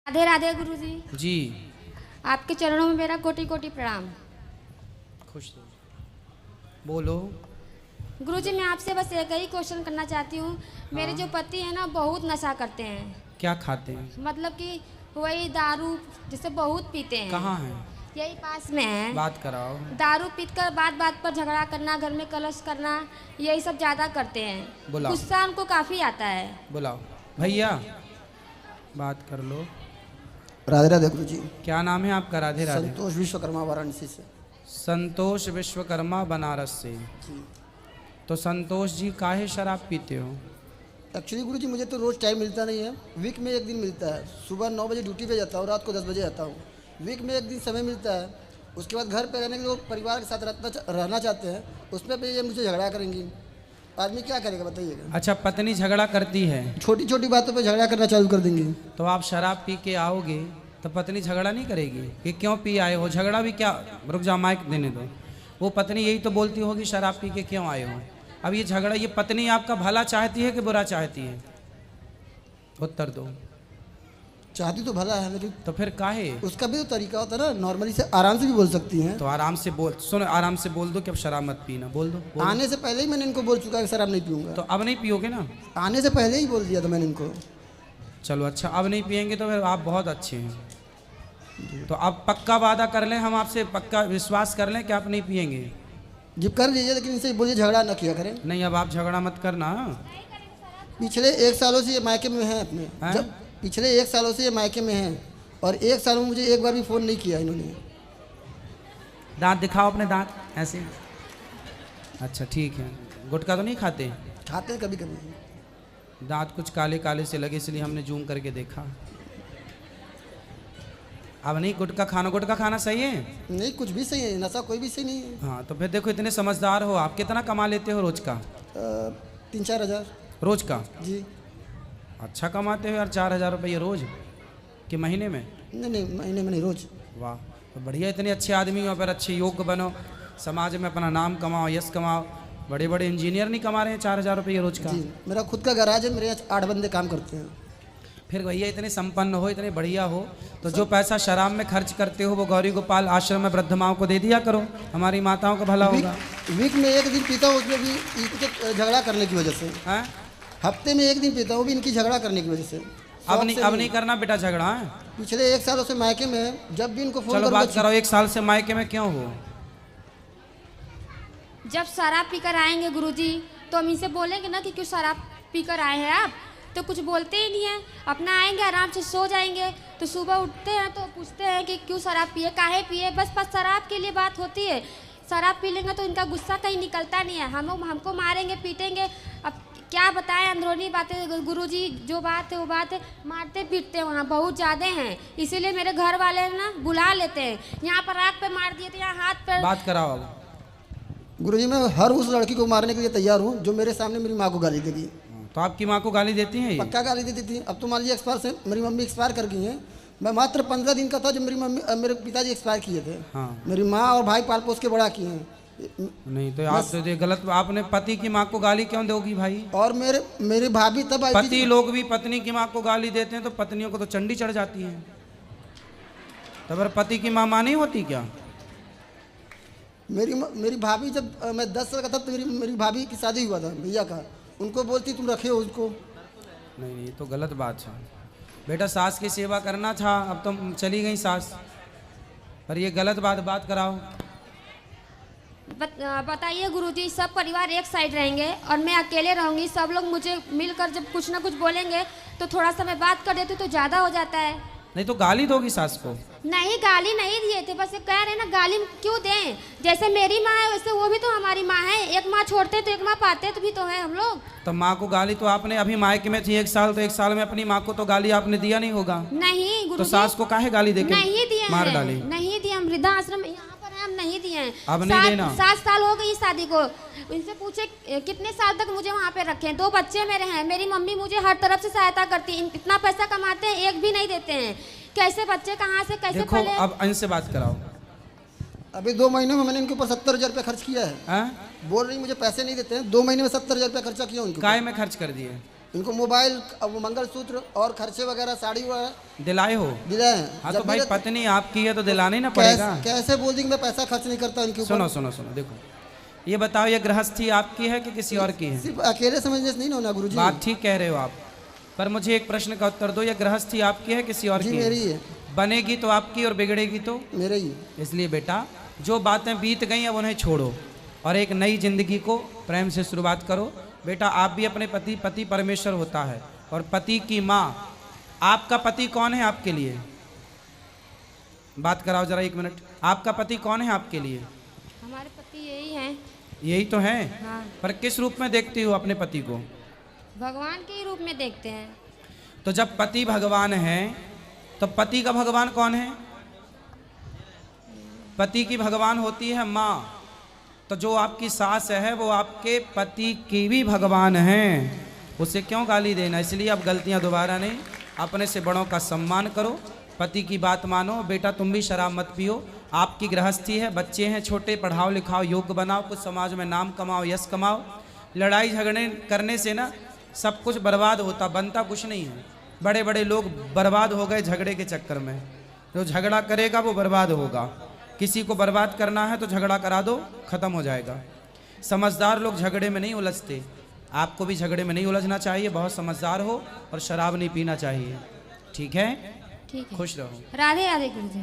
राधे राधे गुरुजी। जी आपके चरणों में मेरा कोटि कोटि प्रणाम। खुश रहो। बोलो। गुरुजी मैं आपसे बस एक ही क्वेश्चन करना चाहती हूँ। मेरे जो पति हैं ना बहुत नशा करते हैं। क्या खाते हैं? मतलब कि वही दारू जिसे बहुत पीते हैं। कहाँ हैं? यही पास में है। बात कराओ। दारू पीकर बात बात पर झगड़ा करना, घर में कलश करना, यही सब ज़्यादा करते हैं। बुलाओ। गुस्सा उनको काफ़ी आता है। बुलाओ भैया, बात कर लो। राधे राधे गुरु जी। क्या नाम है आपका? राधे राधे। संतोष विश्वकर्मा वाराणसी से। संतोष विश्वकर्मा बनारस से। जी तो संतोष जी काहे शराब पीते हो? एक्चुअली गुरु जी मुझे तो रोज़ टाइम मिलता नहीं है। वीक में एक दिन मिलता है। सुबह 9 बजे ड्यूटी पे जाता हूँ, रात को 10 बजे आता हूँ। वीक में एक दिन समय मिलता है। उसके बाद घर पे रहने के लोग परिवार के साथ रहना चाहते हैं, उसमें भी ये मुझे झगड़ा करेंगी। आदमी क्या करेगा बताइएगा। अच्छा, पत्नी झगड़ा करती है? छोटी छोटी बातों पे झगड़ा करना चालू कर देंगी। तो आप शराब पी के आओगे तो पत्नी झगड़ा नहीं करेगी कि क्यों पी आए हो? झगड़ा भी क्या, रुक जाओ माइक देने दो। वो पत्नी यही तो बोलती होगी शराब पी के क्यों आए हो। अब ये झगड़ा, ये पत्नी आपका भला चाहती है कि बुरा चाहती है? उत्तर दो। चाहती तो भला है, लेकिन तो फिर काहे? उसका भी तो तरीका होता है ना। नॉर्मली से आराम से भी बोल सकती हैं। तो आराम से बोल, सुन, आराम से बोल दो कि अब शराब मत पीना। बोल दो, बोल दो। आने से पहले ही मैंने इनको बोल चुका है कि शराब नहीं पीऊंगा। तो अब नहीं पियोगे ना? आने से पहले ही बोल दिया था मैंने इनको। चलो अच्छा, अब नहीं पियेंगे तो फिर आप बहुत अच्छे हैं। तो अब पक्का वादा कर लें, हम आपसे पक्का विश्वास कर लें कि आप नहीं पियेंगे। जी कर लीजिए, लेकिन इनसे बोलिए झगड़ा ना किया करें। नहीं, अब आप झगड़ा मत करना। पिछले 1 सालों से ये मायके में हैं अपने। हैं? जब पिछले 1 सालों से ये मायके में हैं और 1 साल में मुझे एक बार भी फ़ोन नहीं किया इन्होंने। दांत दिखाओ अपने, दांत ऐसे। अच्छा ठीक है। गुटखा तो नहीं खाते? खाते हैं कभी कभी। दांत कुछ काले काले से लगे, इसलिए हमने जूम करके देखा। अब नहीं गुटखा खाना, गुटखा खाना सही है? नहीं, कुछ भी सही है, नशा कोई भी सही नहीं है। हाँ तो फिर देखो, इतने समझदार हो आप। कितना कमा लेते हो रोज का? 3-4 हज़ार रोज का? जी। अच्छा कमाते हो यार, 4,000 रुपये रोज कि महीने में? नहीं, महीने में नहीं, रोज। वाह, तो बढ़िया। इतने अच्छे आदमी हो, फिर अच्छे योग्य बनो, समाज में अपना नाम कमाओ, यश कमाओ। बड़े बड़े इंजीनियर नहीं कमा रहे हैं 4,000 रुपये रोज का? जी, मेरा खुद का गैराज है, मेरे यहाँ 8 बंदे काम करते हैं। फिर भैया इतने संपन्न हो, इतने बढ़िया हो, तो जो पैसा शराब में खर्च करते हो वो गौरी गोपाल आश्रम में वृद्ध माओं को दे दिया करो, हमारी माताओं का भला होगा। वीक में एक दिन पीता हूँ, उसमें भी इनके झगड़ा करने की वजह से। हैं? हफ्ते में एक दिन पीता हूँ, भी इनकी झगड़ा करने की वजह से। अब नहीं करना बेटा झगड़ा है। पिछले 1 सालों से मायके में है, जब भी इनको फोन चलो बात करो, 1 साल से मायके में क्यों हो? जब शराब पीकर आएंगे गुरुजी तो हम इनसे बोलेंगे ना कि क्यों शराब पीकर आए हैं आप, तो कुछ बोलते ही नहीं है। अपना आएंगे, आराम से सो जाएंगे, तो सुबह उठते हैं तो पूछते हैं कि क्यों शराब पिए, काहे पिए। बस शराब के लिए बात होती है। शराब पी लेंगे तो इनका गुस्सा कहीं निकलता नहीं है। हमको मारेंगे, पीटेंगे। अब क्या बताएं अंदरूनी बातें गुरुजी, जो बात है वो बात है। मारते पीटते हैं वहाँ बहुत ज़्यादा हैं, इसीलिए मेरे घर वाले ना बुला लेते हैं। यहाँ पर आँख पे मार दिए थे, यहाँ हाथ पे। बात कराओ अब। गुरुजी मैं हर उस लड़की को मारने के लिए तैयार हूँ जो मेरे सामने मेरी माँ को गाली देगी। तो आपकी माँ को गाली देती है ये? पक्का गाली देती थी। अब तो मान लीजिए एक्सपायर से मेरी मम्मी एक्सपायर कर गई हैं। मैं मात्र 15 दिन का था जब मेरे पिताजी एक्सपायर किए थे। हाँ। मेरी माँ और भाई पाल पोस के बड़ा किए हैं। नहीं तो आप तो ये गलत, आपने पति की माँ को गाली क्यों दोगी भाई? और मेरे भाभी तब आई थी। पति लोग भी पत्नी की माँ को गाली देते हैं तो पत्नियों को तो चंडी चढ़ जाती है। तो फिर पति की माँ नहीं होती क्या? मेरी भाभी, जब मैं 10 साल का था तो मेरी भाभी की शादी हुआ था भैया का, उनको बोलती तुम रखे हो उसको। नहीं, ये तो गलत बात है बेटा। सास की सेवा करना था, अब तुम चली गई सास, पर ये गलत बात कराओ। बताइए गुरुजी, सब परिवार एक साइड रहेंगे और मैं अकेले रहूंगी। सब लोग मुझे मिलकर जब कुछ ना कुछ बोलेंगे तो थोड़ा सा मैं बात कर देती तो ज़्यादा हो जाता है। नहीं तो गाली दोगी सास को? नहीं, गाली नहीं दिए थे, बस ये कह रहे ना गाली क्यों दें। जैसे मेरी माँ है वैसे वो भी तो हमारी माँ है। एक माँ छोड़ते तो एक माँ पाते तो भी तो है हम लोग। तो माँ को गाली तो आपने, अभी मायके में थी 1 साल, तो 1 साल में अपनी माँ को तो गाली आपने दिया नहीं होगा? नहीं तो गुरुजी, सास को काहे गाली देके नहीं दिए मार हैं, डाली? नहीं दिए। हम वृद्धाश्रम यहाँ पर हैं, हम नहीं दिए हैं। अब नहीं देना। 7 साल हो गई शादी को। इनसे पूछे कितने साल तक मुझे वहाँ पे रखे हैं। 2 बच्चे मेरे हैं। मेरी मम्मी मुझे हर तरफ से सहायता करती है। इतना पैसा कमाते हैं, एक भी नहीं देते हैं। कैसे बच्चे कहाँ से कैसे देखो, पले? अब इनसे बात कराओ। अभी 2 महीने में मैंने इनके ऊपर 70,000 रुपया खर्च किया है। हैं? बोल रही मुझे पैसे नहीं देते हैं। 2 महीने में 70,000 रुपया खर्चा किया उनके काय में खर्च कर दिए? इनको मोबाइल, अब वो मंगलसूत्र और खर्चे वगैरह, साड़ी वगैरह दिलाए हो? दिलाए हैं। हाँ जब तो भाई मेरे- पत्नी आपकी है तो दिलाने ना पड़ेगा। कैसे बोल दी कि मैं पैसा खर्च नहीं करता इनके ऊपर। सुनो सुनो सुनो, देखो ये बताओ, ये गृहस्थी आपकी है कि किसी और की है? सिर्फ अकेले समझने से नहीं ना होना गुरुजी। बात ठीक कह रहे हो आप, पर मुझे एक प्रश्न का उत्तर दो, ये गृहस्थी आपकी है किसी और जी की मेरी है? है, बनेगी तो आपकी और बिगड़ेगी तो मेरे ही। इसलिए बेटा जो बातें बीत गई अब उन्हें छोड़ो और एक नई जिंदगी को प्रेम से शुरुआत करो। बेटा आप भी अपने पति परमेश्वर होता है और पति की माँ। आपका पति कौन है आपके लिए? बात कराओ जरा 1 मिनट। आपका पति कौन है आपके लिए? हमारे पति यही हैं। यही तो है, हाँ, पर किस रूप में देखती हो अपने पति को? भगवान के ही रूप में देखते हैं। तो जब पति भगवान है तो पति का भगवान कौन है? पति की भगवान होती है माँ। तो जो आपकी सास है वो आपके पति की भी भगवान है, उसे क्यों गाली देना? इसलिए अब गलतियां दोबारा नहीं, अपने से बड़ों का सम्मान करो, पति की बात मानो। बेटा तुम भी शराब मत पियो, आपकी गृहस्थी है, बच्चे हैं छोटे, पढ़ाओ लिखाओ, योग्य बनाओ, कुछ समाज में नाम कमाओ, यश कमाओ। लड़ाई झगड़े करने से ना सब कुछ बर्बाद होता, बनता कुछ नहीं है। बड़े बड़े लोग बर्बाद हो गए झगड़े के चक्कर में। जो झगड़ा करेगा वो बर्बाद होगा। किसी को बर्बाद करना है तो झगड़ा करा दो, खत्म हो जाएगा। समझदार लोग झगड़े में नहीं उलझते। आपको भी झगड़े में नहीं उलझना चाहिए, बहुत समझदार हो और शराब नहीं पीना चाहिए। ठीक है? ठीक है। खुश रहो। राधे राधे गुरुजी।